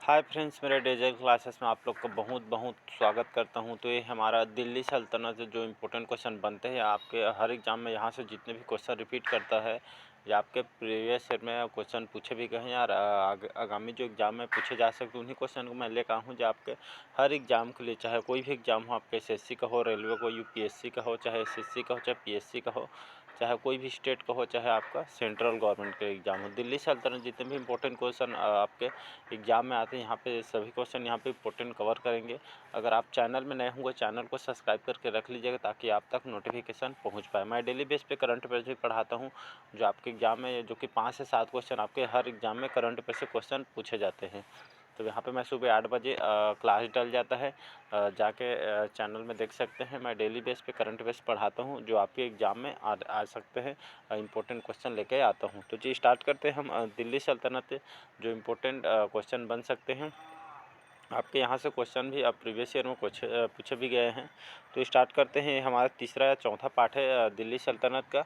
Hi friends, मेरे digital classes में आप लोग का बहुत बहुत स्वागत करता हूं। तो ये हमारा दिल्ली सल्तनत से जो इम्पोर्टेंट क्वेश्चन बनते हैं आपके हर एग्ज़ाम में, यहाँ से जितने भी क्वेश्चन रिपीट करता है या आपके प्रीवियस ईयर में क्वेश्चन पूछे भी गए हैं यार, आगामी जो एग्ज़ाम में पूछे जा सकते उन्हीं क्वेश्चन को मैं लेकर आऊँ जो आपके हर एग्ज़ाम के लिए, चाहे कोई भी एग्ज़ाम हो, आपके एसएससी का हो, रेलवे को, यूपीएससी का हो, चाहे एसएससी का हो, चाहे पीएससी का हो, चाहे कोई भी स्टेट का हो, चाहे आपका सेंट्रल गवर्नमेंट का एग्ज़ाम हो। दिल्ली सल्तनत जितने भी इंपॉर्टेंट क्वेश्चन आपके एग्ज़ाम में आते हैं, यहाँ पे सभी क्वेश्चन यहाँ पे इंपॉर्टेंट कवर करेंगे। अगर आप चैनल में नए होंगे, चैनल को सब्सक्राइब करके रख लीजिएगा ताकि आप तक नोटिफिकेशन पहुँच पाए। मैं डेली बेस पे करंट अफेयर्स भी पढ़ाता हूँ, जो आपके एग्ज़ाम में, जो कि 5 से 7 क्वेश्चन आपके हर एग्ज़ाम में करंट अफेयर से क्वेश्चन पूछे जाते हैं। तो यहाँ पे मैं सुबह 8 बजे क्लास डल जाता है, जाके चैनल में देख सकते हैं। मैं डेली बेस पे करंट अफेयर्स पढ़ाता हूँ जो आपके एग्ज़ाम में आ सकते हैं, इंपॉर्टेंट क्वेश्चन लेके आता हूँ। तो जी स्टार्ट करते हैं हम। दिल्ली सल्तनत जो इम्पोर्टेंट क्वेश्चन बन सकते हैं आपके यहाँ से, क्वेश्चन भी अब प्रीवियस ईयर में कुछ पूछे भी गए हैं। तो स्टार्ट करते हैं। हमारा तीसरा या चौथा पार्ट है दिल्ली सल्तनत का।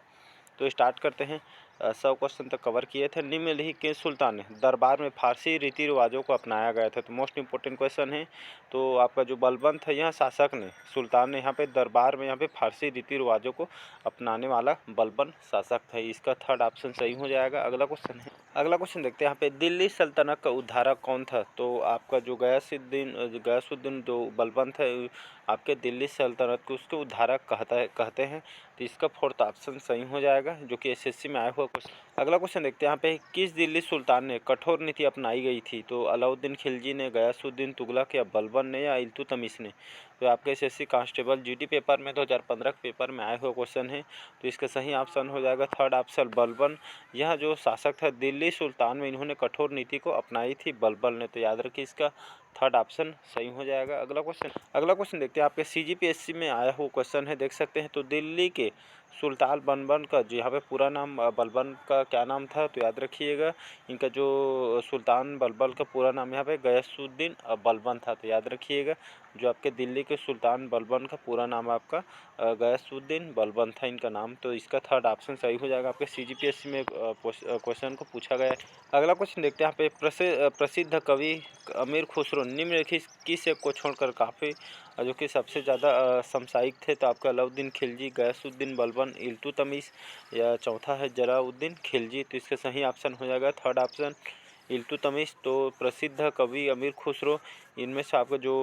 तो स्टार्ट करते हैं। 100 क्वेश्चन तक कवर किए थे। निम्नलिखित के सुल्तान ने दरबार में फारसी रीति रिवाजों को अपनाया गया था। तो मोस्ट इंपॉर्टेंट क्वेश्चन है। तो आपका जो बलबंत है, यहाँ शासक ने, सुल्तान ने यहाँ पे दरबार में यहाँ पे फारसी रीति रिवाजों को अपनाने वाला बलबन शासक था। इसका थर्ड ऑप्शन सही हो जाएगा। अगला क्वेश्चन देखते हैं। यहाँ पे दिल्ली सल्तनत का उद्धारक कौन था? तो आपका जो गयासुद्दीन जो बलबंत है आपके दिल्ली सल्तनत को, उसके उद्धारक कहते हैं। तो इसका फोर्थ ऑप्शन सही हो जाएगा, जो कि एसएससी में आया हुआ क्वेश्चन। अगला क्वेश्चन देखते हैं। यहाँ पे किस दिल्ली सुल्तान ने कठोर नीति अपनाई गई थी? तो अलाउद्दीन खिलजी ने, गयासुद्दीन तुगलक, या बलबन ने, या इल्तुतमिश ने? तो आपके एसएससी कांस्टेबल जीडी पेपर में 2015 के पेपर में आया हुआ क्वेश्चन है। तो इसका सही ऑप्शन हो जाएगा थर्ड ऑप्शन बलबन। यह जो शासक था दिल्ली सुल्तान में, इन्होंने कठोर नीति को अपनाई थी बलबन ने। तो याद रखिए, इसका थर्ड ऑप्शन सही हो जाएगा। अगला क्वेश्चन देखते हैं। आपके सीजीपीएससी में आया हुआ क्वेश्चन है, देख सकते हैं। तो दिल्ली के सुल्तान बलबन का जो यहाँ पे पूरा नाम, बलबन का क्या नाम था? तो याद रखिएगा, इनका जो सुल्तान बलबन का पूरा नाम यहाँ पे गयासुद्दीन बलबन था। तो याद रखिएगा, जो आपके दिल्ली के सुल्तान बलबन का पूरा नाम आपका गयासुद्दीन बलबन था इनका नाम। तो इसका थर्ड ऑप्शन सही हो जाएगा। आपके सीजीपीएससी में क्वेश्चन को पूछा गया है। अगला क्वेश्चन देखते हैं। यहाँ पे प्रसिद्ध कवि अमीर खुसरो निम्नलिखित किस एक को छोड़कर काफ़ी, जो कि सबसे ज़्यादा समसामयिक थे? तो आपका अलाउद्दीन खिलजी, गयासुद्दीन बलबन, इल्तुतमिश, या चौथा है जलाउद्दीन खिलजी? तो इसका सही ऑप्शन हो जाएगा थर्ड ऑप्शन इल्तुतमिश। तो प्रसिद्ध कवि अमीर खुसरो, इनमें से आपका जो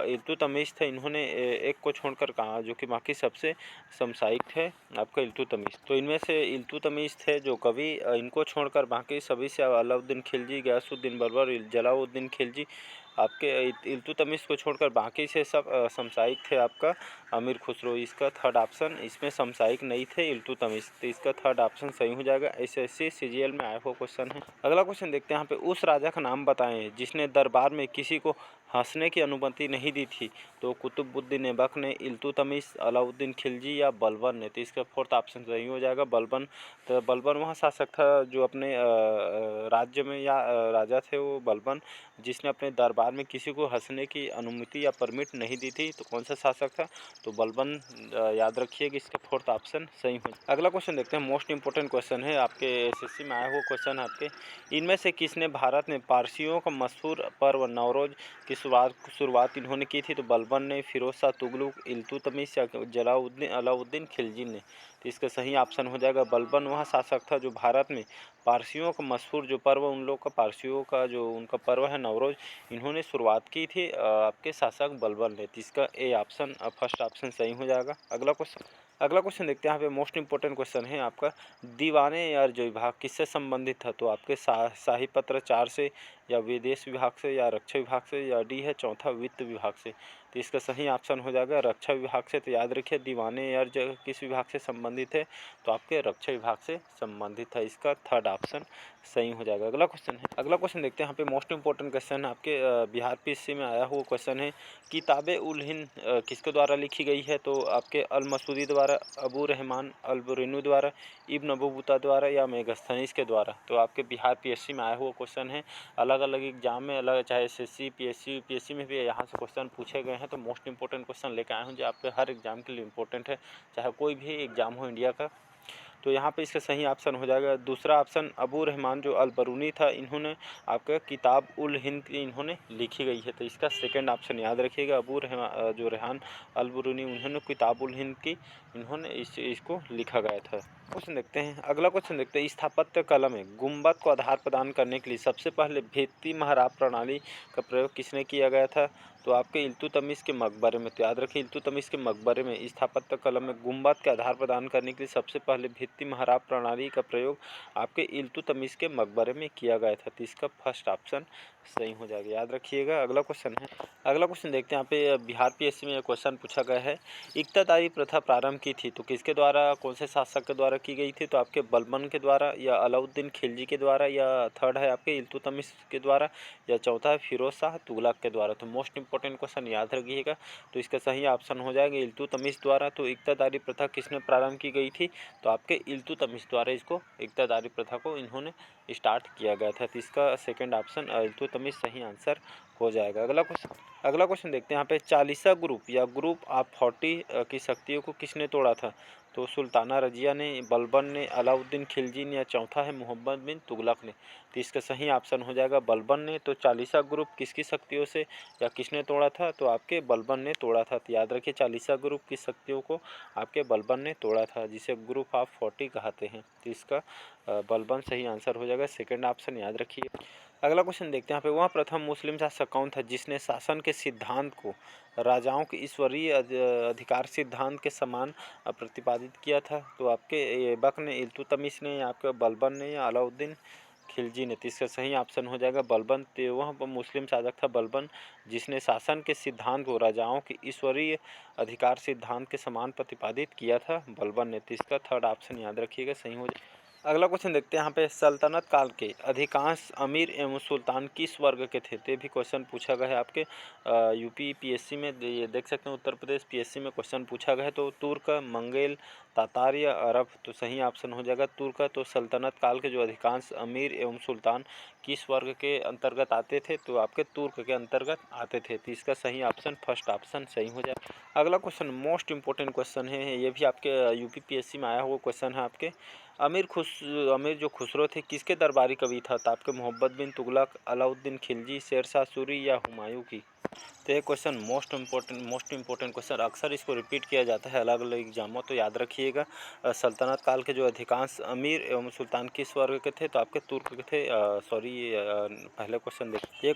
इल्तुतमिश थे, इन्होंने एक को छोड़कर कहा, जो कि बाकी सबसे समसामयिक थे आपका इल्तुतमिश। तो इनमें से इल्तुतमिश थे जो कवि, इनको छोड़कर बाकी सभी से अलाउद्दीन खिलजी, गयासुद्दीन बलबन, जलालुद्दीन खिलजी, आपके इल्तुतमिश को छोड़कर बाकी से सब समसामयिक थे आपका अमीर खुसरो। इसका थर्ड ऑप्शन, इसमें समसामयिक नहीं थे इल्तुतमिश। तो इसका थर्ड ऑप्शन सही हो जाएगा। एसएससी सीजीएल में आया हुआ क्वेश्चन है। अगला क्वेश्चन देखते हैं। यहाँ पे उस राजा का नाम बताएं जिसने दरबार में किसी को हंसने की अनुमति नहीं दी थी? तो कुतुबुद्दीन ऐबक ने, इल्तुतमिश, अलाउद्दीन खिलजी, या बलबन ने? तो इसका फोर्थ ऑप्शन सही हो जाएगा बलबन। तो बलबन वहाँ शासक था जो अपने राज्य में, या राजा थे वो बलबन, जिसने अपने दरबार में किसी को हंसने की अनुमति या परमिट नहीं दी थी। तो कौन सा शासक था? तो बलबन। याद रखिए कि इसका फोर्थ ऑप्शन सही हो। अगला क्वेश्चन देखते हैं। मोस्ट इंपॉर्टेंट क्वेश्चन है, आपके एसएससी में आया हुआ क्वेश्चन है आपके। इनमें से किसने भारत में पारसियों का मशहूर पर्व नवरोज की शुरुआत इन्होंने की थी? तो बलबन ने, फिरोज शाह तुगलक, इल्तुतमिश, या अलाउद्दीन खिलजी ने? तो इसका सही ऑप्शन हो जाएगा बलबन वह शासक था जो भारत में पारसियों का मशहूर जो पर्व, उन लोग का पारसियों का जो उनका पर्व है नवरोज, इन्होंने शुरुआत की थी आपके शासक बलबन ने। तो इसका ए ऑप्शन, फर्स्ट ऑप्शन सही हो जाएगा। अगला क्वेश्चन देखते हैं। यहाँ पे मोस्ट इंपॉर्टेंट क्वेश्चन है आपका। दीवाने या जो विभाग किससे संबंधित था? तो आपके शाही पत्र 4 से, या विदेश विभाग से, या रक्षा विभाग से, या डी है चौथा वित्त विभाग से? तो इसका सही ऑप्शन हो जाएगा रक्षा विभाग से। तो याद रखिए, दीवाने यार किस विभाग से संबंधित है? तो आपके रक्षा विभाग से संबंधित है। इसका थर्ड ऑप्शन सही हो जाएगा। अगला क्वेश्चन देखते हैं। यहाँ पे मोस्ट इंपॉर्टेंट क्वेश्चन है आपके बिहार पीएससी में आया हुआ क्वेश्चन है। किताबे उल हिंद किसके द्वारा लिखी गई है? तो आपके अल मसूदी द्वारा, अबू रहमान अल बुरैनी द्वारा, इब्न बतूता द्वारा, या मेगास्थनीज के द्वारा? तो आपके बिहार पीएससी में आया हुआ क्वेश्चन है। अलग अलग एग्जाम में अलग, चाहे एसएससी, पीएससी, यूपीएससी में भी यहाँ से क्वेश्चन पूछे गए हैं। तो मोस्ट इंपॉर्टेंट क्वेश्चन लेकर आए हूँ जो आपके हर एग्जाम के लिए इंपॉर्टेंट है, चाहे कोई भी एग्जाम हो इंडिया का। तो यहाँ पे इसका सही ऑप्शन हो जाएगा दूसरा ऑप्शन अबू रहमान जो अल बरूनी था, इन्होंने आपका किताब उल हिंद इन्होंने लिखी गई है। तो इसका सेकंड ऑप्शन याद रखिएगा, अबू रहमान जो रेहान अल बरूनी उन्होंने किताब उल हिंद की इन्होंने इसको लिखा गया था। क्वेश्चन देखते हैं, अगला क्वेश्चन देखते हैं, स्थापत्य कला में गुंबद को आधार प्रदान करने के लिए सबसे पहले भित्ति महराब प्रणाली का प्रयोग किसने किया गया था? तो आपके इल्तुतमिश के मकबरे में। तो याद रखिए इल्तुतमिश के मकबरे में स्थापत्य कला में गुंबद के आधार प्रदान करने के लिए सबसे पहले भित्ति महराब प्रणाली का प्रयोग आपके इल्तुतमिश के मकबरे में किया गया था। तो इसका फर्स्ट ऑप्शन सही हो जाएगा, याद रखिएगा। अगला क्वेश्चन है, अगला क्वेश्चन देखते हैं। यहाँ पे बिहार पीएससी में क्वेश्चन पूछा गया है, इक्तादारी प्रथा प्रारंभ की थी तो किसके द्वारा, कौन से शासक के द्वारा की गई थी? तो आपके बलबन के द्वारा, या अलाउद्दीन खिलजी के द्वारा, या थर्ड है आपके इल्तुतमिश के द्वारा, या चौथा है फिरोज शाह तुगलक के द्वारा। तो मोस्ट इंपॉर्टेंट क्वेश्चन याद रखिएगा। तो इसका सही ऑप्शन हो जाएगा इल्तुतमिश द्वारा। तो इक्तादारी प्रथा किसने प्रारंभ की गई थी? तो आपके इल्तुतमिश द्वारा इसको इक्तादारी प्रथा को इन्होंने स्टार्ट किया गया था। तो इसका सेकंड ऑप्शन इल्तुतमिश सही आंसर हो जाएगा। अगला क्वेश्चन देखते हैं। यहाँ पे चालीसा ग्रुप या ग्रुप ऑफ 40 की शक्तियों को किसने तोड़ा था? तो सुल्ताना रजिया ने, बलबन ने, अलाउद्दीन खिलजी ने, या चौथा है मोहम्मद बिन तुगलक ने। तो इसका सही ऑप्शन हो जाएगा बलबन ने। तो चालीसा ग्रुप किसकी शक्तियों से या किसने तोड़ा था? तो आपके बलबन ने तोड़ा था। तो याद रखिए चालीसा ग्रुप की शक्तियों को आपके बलबन ने तोड़ा था, जिसे ग्रुप ऑफ 40 कहते हैं। तो इसका बलबन सही आंसर हो जाएगा, सेकंड ऑप्शन याद रखिए। अगला क्वेश्चन देखते हैं। यहाँ पे वह प्रथम मुस्लिम शासक कौन था जिसने शासन के सिद्धांत को राजाओं के ईश्वरीय अधिकार सिद्धांत के समान प्रतिपादित किया था? तो आपके ऐबक ने, इल्तुतमिश ने, या आपके बलबन ने, या अलाउद्दीन खिलजी ने। तो इसका सही ऑप्शन हो जाएगा बलबन। तो वह मुस्लिम शासक था बलबन जिसने शासन के सिद्धांत को राजाओं के ईश्वरीय अधिकार सिद्धांत के समान प्रतिपादित किया था, बलबन ने। तो इसका थर्ड ऑप्शन याद रखिएगा, सही हो जाएगा। अगला क्वेश्चन देखते हैं। यहाँ पे सल्तनत काल के अधिकांश अमीर एवं सुल्तान किस वर्ग के थे? तो भी क्वेश्चन पूछा गया है आपके यूपी पीएससी में। ये देख सकते हैं उत्तर प्रदेश पीएससी में क्वेश्चन पूछा गया है। तो तुर्क, मंगेल, तातार या अरब? तो सही ऑप्शन हो जाएगा तुर्क। तो सल्तनत काल के जो अधिकांश अमीर एवं सुल्तान किस वर्ग के अंतर्गत आते थे? तो आपके तुर्क के अंतर्गत आते थे। तो इसका सही ऑप्शन फर्स्ट ऑप्शन सही हो जाएगा। अगला क्वेश्चन मोस्ट इंपॉर्टेंट क्वेश्चन है, ये भी आपके यूपी पीएससी में आया हुआ क्वेश्चन है आपके। अमीर जो खुसरो थे किसके दरबारी कवि था? तो आपके मोहम्मद बिन तुगलक, अलाउद्दीन खिलजी, शेरशाह सूरी, या हुमायूं की? तो ये क्वेश्चन मोस्ट इंपॉर्टेंट क्वेश्चन, अक्सर इसको रिपीट किया जाता है अलग अलग एग्जामों। तो याद रखिएगा सल्तनत काल के जो अधिकांश अमीर एवं सुल्तान किस वर्ग के थे? तो आपके तुर्क के थे। पहले क्वेश्चन देखिए,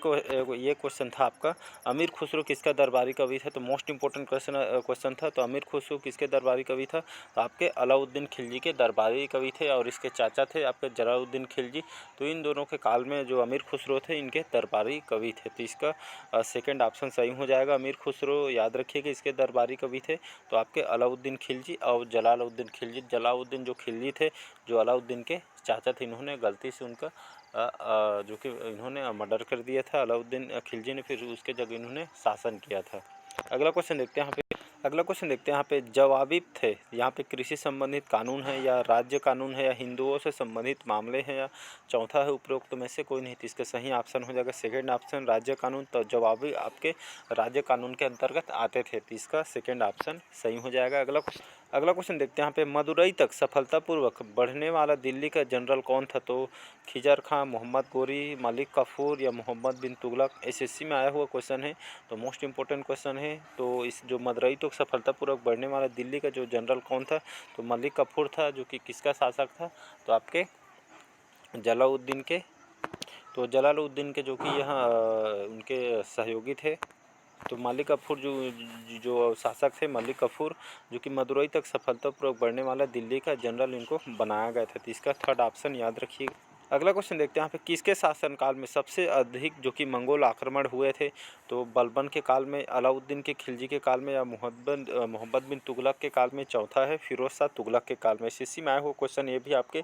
ये क्वेश्चन था आपका, अमीर खुसरो किसका दरबारी कवि था? तो मोस्ट इंपॉर्टेंट क्वेश्चन था। तो अमीर खुसरो किसके दरबारी कवि था? तो आपके अलाउद्दीन खिलजी के दरबारी कवि थे, और इसके चाचा थे आपके जलालुद्दीन खिलजी। तो इन दोनों के काल में जो अमीर खुसरो थे इनके दरबारी कवि थे। तो इसका सेकंड ऑप्शन सही हो जाएगा। अमीर खुसरो याद रखिएगा इसके दरबारी कवि थे। तो आपके अलाउद्दीन खिलजी और जलालुद्दीन खिलजी। जलालुद्दीन जो खिलजी थे जो अलाउद्दीन के चाचा थे, इन्होंने गलती से उनका जो कि इन्होंने मर्डर कर दिया था अलाउद्दीन खिलजी ने, फिर उसके जगह इन्होंने शासन किया था। अगला क्वेश्चन देखते हैं। यहाँ पे जवाबित थे, यहाँ पे कृषि संबंधित कानून है, या राज्य कानून है, या हिंदुओं से संबंधित मामले हैं, या चौथा है उपरोक्त में से कोई नहीं। तो इसका सही ऑप्शन हो जाएगा सेकंड ऑप्शन राज्य कानून। तो जवाबी आपके राज्य कानून के अंतर्गत आते थे। तो इसका सेकंड ऑप्शन सही हो जाएगा। अगला क्वेश्चन देखते हैं। यहाँ पे मदुरई तक सफलतापूर्वक बढ़ने वाला दिल्ली का जनरल कौन था? तो खिजर खां, मोहम्मद गोरी, मलिक काफूर, या मोहम्मद बिन तुगलक? एसएससी में आया हुआ क्वेश्चन है, तो मोस्ट इंपॉर्टेंट क्वेश्चन है। तो इस जो मदुरई तक सफलतापूर्वक बढ़ने वाला दिल्ली का जो जनरल कौन था? तो मलिक काफूर था, जो कि किसका शासक था? तो आपके जलालुद्दीन के। तो जलालुद्दीन के जो कि यहाँ उनके सहयोगी थे। तो मलिक काफूर जो शासक थे, मलिक काफूर, जो कि मदुरई तक सफलतापूर्वक बढ़ने वाला दिल्ली का जनरल इनको बनाया गया था। तो इसका थर्ड ऑप्शन याद रखिएगा। अगला क्वेश्चन देखते हैं। यहाँ पे किसके शासनकाल में सबसे अधिक जो कि मंगोल आक्रमण हुए थे? तो बलबन के काल में, अलाउद्दीन के खिलजी के काल में, या मोहम्मद बिन तुगलक के काल में? चौथा है फिरोज शाह तुगलक के काल में। एसएससी में आया हुआ क्वेश्चन ये भी आपके।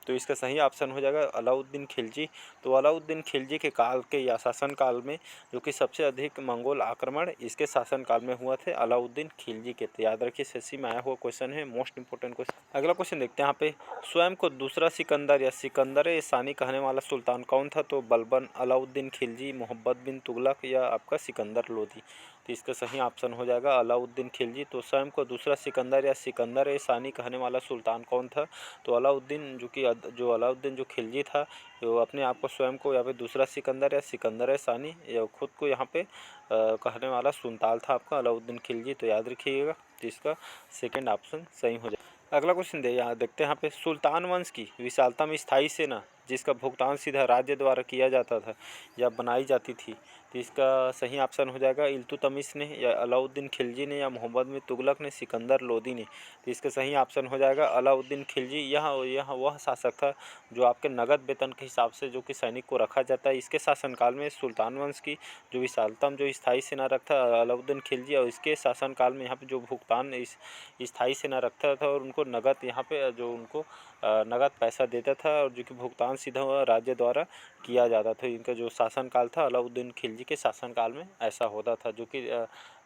तो इसका सही ऑप्शन हो जाएगा अलाउद्दीन खिलजी। तो अलाउद्दीन खिलजी के काल के या शासनकाल में जो कि सबसे अधिक मंगोल आक्रमण इसके शासनकाल में हुआ थे अलाउद्दीन खिलजी के। तो याद रखिए एसएससी में आया हुआ क्वेश्चन है, मोस्ट इंपोर्टेंट क्वेश्चन। अगला क्वेश्चन देखते हैं यहाँ पे, स्वयं को दूसरा सिकंदर या सिकंदर सानी कहने वाला सुल्तान कौन था? तो बलबन, अलाउद्दीन खिलजी, मोहम्मद बिन तुगलक या आपका सिकंदर लोदी। तो इसका सही ऑप्शन हो जाएगा अलाउद्दीन खिलजी। तो स्वयं को दूसरा सिकंदर या सिकंदर सानी कहने वाला सुल्तान कौन था? तो अलाउद्दीन जो अलाउद्दीन जो खिलजी था वो अपने आप को स्वयं को यहाँ पे दूसरा सिकंदर या सिकंदर सानी या खुद को यहाँ पे कहने वाला सुल्तान था आपका अलाउद्दीन खिलजी। तो याद रखिएगा, तो इसका सेकंड ऑप्शन सही हो जाएगा। अगला क्वेश्चन यहाँ देखते हैं यहाँ पे, सुल्तान वंश की विशालतम स्थायी सेना जिसका भुगतान सीधा राज्य द्वारा किया जाता था या बनाई जाती थी, तो इसका सही ऑप्शन हो जाएगा इल्तुतमिश ने या अलाउद्दीन खिलजी ने या मोहम्मद बिन तुगलक ने, सिकंदर लोदी ने। तो इसका सही ऑप्शन हो जाएगा अलाउद्दीन खिलजी। यह वह शासक था जो आपके नगद वेतन के हिसाब से जो कि सैनिक को रखा जाता है। इसके शासनकाल में सुल्तान वंश की जो विशालतम जो स्थायी सेना रखता अलाउद्दीन खिलजी, और इसके शासनकाल में यहाँ पे जो भुगतान इस स्थायी सेना रखता था और उनको नगद यहाँ पे जो उनको नगद पैसा देता था और जो कि भुगतान सीधा राज्य द्वारा किया जाता था। इनका जो शासनकाल था अलाउद्दीन खिलजी के शासनकाल में ऐसा होता था, जो कि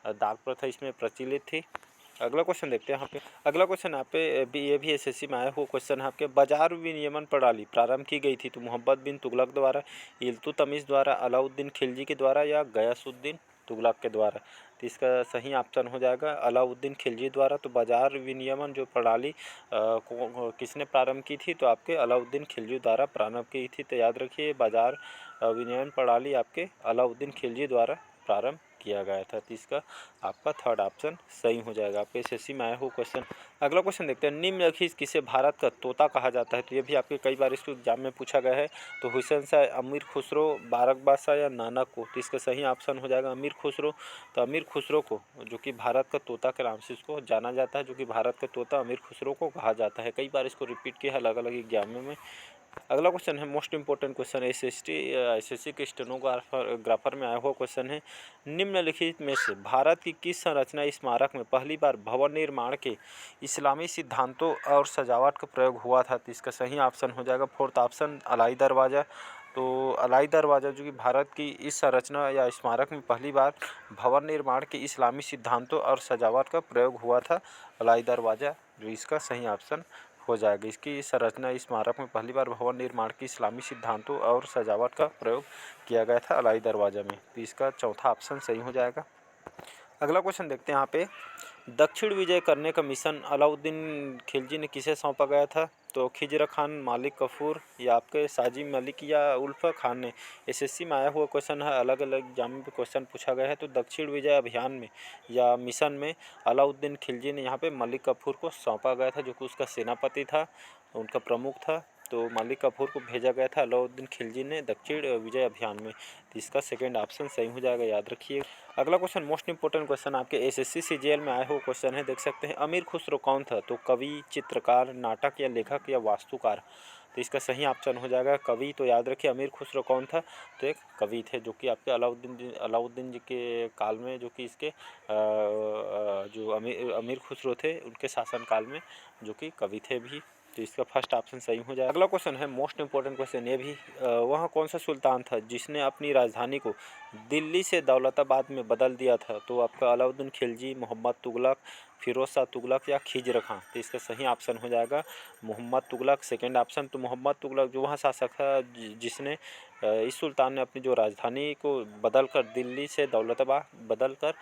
दाक प्रथा इसमें प्रचलित थी। अगला क्वेश्चन देखते हैं यहाँ पे। अगला क्वेश्चन यहाँ पे ये भी एसएससी में आया हुआ क्वेश्चन है आपके, बाजार विनियमन प्रणाली प्रारंभ की गई थी तो मोहम्मद बिन तुगलक द्वारा, इल्तुतमिश द्वारा, अलाउद्दीन खिलजी के द्वारा या गयासुद्दीन तुगलक के द्वारा। तो इसका सही ऑप्शन हो जाएगा अलाउद्दीन खिलजी द्वारा। तो बाजार विनियमन जो प्रणाली किसने प्रारंभ की थी? तो आपके अलाउद्दीन खिलजी द्वारा प्रारंभ की थी। तो याद रखिए बाजार विनियमन प्रणाली आपके अलाउद्दीन खिलजी द्वारा प्रारंभ किया गया था। तो इसका आपका थर्ड ऑप्शन सही हो जाएगा। आपके एसएससी में आया हो क्वेश्चन। अगला क्वेश्चन देखते हैं, निम्नलिखित किसे भारत का तोता कहा जाता है? तो ये भी आपके कई बार इसको एग्जाम में पूछा गया है। तो हुसैन शाह, अमीर खुसरो, बारक बादशाह या नानक को। तो इसका सही ऑप्शन हो जाएगा अमीर खुसरो। तो अमीर खुसरो को जो कि भारत का तोता के नाम से इसको जाना जाता है, जो कि भारत का तोता अमीर खुसरो को कहा जाता है। कई बार इसको रिपीट किया है अलग अलग एग्जाम में। अगला क्वेश्चन है मोस्ट इंपोर्टेंट क्वेश्चन, एसएससी के स्टेनोग्राफर में आया हुआ क्वेश्चन है, निम्नलिखित में से भारत की किस संरचना स्मारक में पहली बार भवन निर्माण के इस्लामी सिद्धांतों और सजावट का प्रयोग हुआ था? तो इसका सही ऑप्शन हो जाएगा फोर्थ ऑप्शन अलाई दरवाज़ा। तो अलाई दरवाज़ा जो कि भारत की इस संरचना या स्मारक में पहली बार भवन निर्माण के इस्लामी सिद्धांतों और सजावट का प्रयोग हुआ था, अलाई दरवाज़ा जो इसका सही ऑप्शन हो जाएगा। इसकी संरचना स्मारक में पहली बार भवन निर्माण की इस्लामी सिद्धांतों और सजावट का प्रयोग किया गया था अलाई दरवाज़ा में। तो इसका चौथा ऑप्शन सही हो जाएगा। अगला क्वेश्चन देखते हैं यहाँ पे, दक्षिण विजय करने का मिशन अलाउद्दीन खिलजी ने किसे सौंपा गया था? तो खिजर खान, मालिक कफूर या आपके साजिब मलिक या उल्फा खान ने। एसएससी में आया हुआ क्वेश्चन है, अलग अलग एग्जाम में क्वेश्चन पूछा गया है। तो दक्षिण विजय अभियान में या मिशन में अलाउद्दीन खिलजी ने यहाँ पे मलिक कफूर को सौंपा गया था, जो कि उसका सेनापति था, उनका प्रमुख था। तो मलिक कफूर को भेजा गया था अलाउद्दीन खिलजी ने दक्षिण विजय अभियान में। तो इसका सेकंड ऑप्शन सही हो जाएगा, याद रखिए। अगला क्वेश्चन मोस्ट इंपोर्टेंट क्वेश्चन आपके एसएससी सीजीएल में आया हुआ क्वेश्चन है, देख सकते हैं, अमीर खुसरो कौन था? तो कवि, चित्रकार, नाटक या लेखक या वास्तुकार। तो इसका सही ऑप्शन हो जाएगा कवि। तो याद रखिए अमीर खुसरो कौन था? तो एक कवि थे, जो कि आपके अलाउद्दीन जी के काल में, जो कि इसके जो अमीर खुसरो थे उनके शासनकाल में जो कि कवि थे भी। तो इसका फर्स्ट ऑप्शन सही हो जाएगा। अगला क्वेश्चन है मोस्ट इंपोर्टेंट क्वेश्चन, ये भी वह कौन सा सुल्तान था जिसने अपनी राजधानी को दिल्ली से दौलताबाद में बदल दिया था? तो आपका अलाउद्दीन खिलजी, मोहम्मद तुगलक, फिरोज शाह तुगलक या खिजर खां। तो इसका सही ऑप्शन हो जाएगा मोहम्मद तुगलक, सेकेंड ऑप्शन। तो मोहम्मद तुगलक जो वहाँ शासक था जिसने इस सुल्तान ने अपनी जो राजधानी को बदल कर दिल्ली से दौलताबाद बदल कर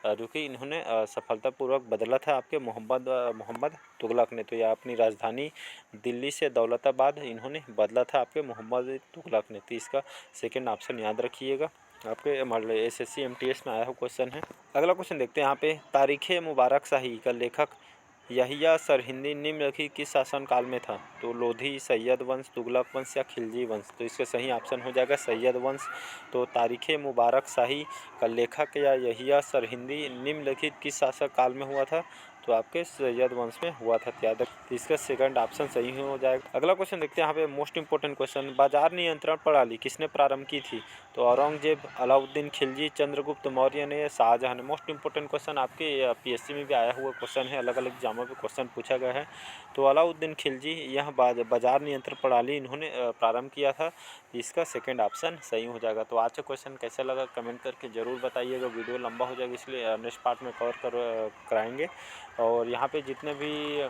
जो कि इन्होंने सफलतापूर्वक बदला था आपके मोहम्मद तुगलक ने। तो यह अपनी राजधानी दिल्ली से दौलताबाद इन्होंने बदला था आपके मोहम्मद तुगलक ने। तो इसका सेकंड ऑप्शन याद रखिएगा, आपके मतलब एसएससी एमटीएस में आया हुआ क्वेश्चन है। अगला क्वेश्चन देखते हैं यहाँ पे, तारीख़ मुबारक शाही का लेखक यहिया सरहिंदी निम्नलिखित किस शासनकाल में था? तो लोधी, सैयद वंश, तुगलक वंश या खिलजी वंश। तो इसका सही ऑप्शन हो जाएगा सैयद वंश। तो तारीख़ मुबारक शाही का लेखक या यहिया सरहिंदी निम्नलिखित किस शासक काल में हुआ था? तो आपके सैयद वंश में हुआ था त्यादक। तो इसका सेकंड ऑप्शन सही हो जाएगा। अगला क्वेश्चन देखते हैं यहाँ पे मोस्ट इंपॉर्टेंट क्वेश्चन, बाजार नियंत्रण प्रणाली किसने प्रारंभ की थी? तो औरंगजेब, अलाउद्दीन खिलजी, चंद्रगुप्त मौर्य ने, शाहजहां ने। मोस्ट इंपॉर्टेंट क्वेश्चन आपके पीएससी में भी आया हुआ क्वेश्चन है, अलग अलग एग्जामों में क्वेश्चन पूछा गया है। तो अलाउद्दीन खिलजी यह बाजार नियंत्रण प्रणाली इन्होंने प्रारंभ किया था। इसका सेकंड ऑप्शन सही हो जाएगा। तो आज का क्वेश्चन कैसा लगा कमेंट करके ज़रूर बताइएगा। वीडियो लंबा हो जाएगा इसलिए नेक्स्ट पार्ट में कवर कराएंगे। और यहाँ पे जितने भी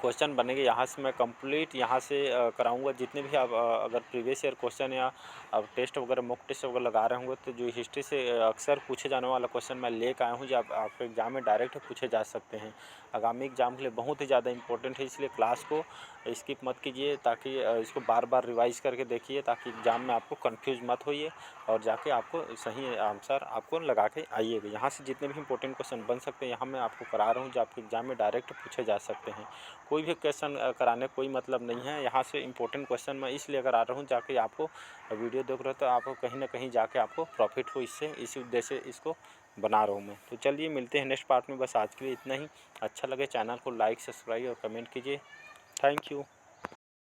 क्वेश्चन बनेंगे यहाँ से मैं कंप्लीट यहाँ से कराऊंगा। जितने भी आप अगर प्रीवियस ईयर क्वेश्चन या अब टेस्ट वगैरह मॉक टेस्ट वगैरह लगा रहे होंगे तो जो हिस्ट्री से अक्सर पूछे जाने वाला क्वेश्चन मैं लेकर आया हूँ जो आपके एग्जाम में डायरेक्ट पूछे जा सकते हैं। आगामी एग्जाम के लिए बहुत ही ज़्यादा इंपॉर्टेंट है, इसलिए क्लास को स्किप मत कीजिए, ताकि इसको बार बार रिवाइज करके देखिए, ताकि एग्जाम में आपको कंफ्यूज मत होइए और जाके आपको सही आंसर आपको लगा के आइएगा। यहाँ से जितने भी इंपॉर्टेंट क्वेश्चन बन सकते हैं यहाँ मैं आपको करा रहा हूँ जो आपके एग्जाम में डायरेक्ट पूछे जा सकते हैं। कोई भी क्वेश्चन कराने कोई मतलब नहीं है, यहाँ से इंपॉर्टेंट क्वेश्चन मैं इसलिए करा रहा हूँ जाके आपको वीडियो देख रहे हो तो आपको कहीं ना कहीं जाके आपको प्रॉफिट हो इससे, इसी उद्देश्य से इसको बना रहा हूँ मैं। तो चलिए मिलते हैं नेक्स्ट पार्ट में, बस आज के लिए इतना ही। अच्छा लगे चैनल को लाइक, सब्सक्राइब और कमेंट कीजिए। Thank you.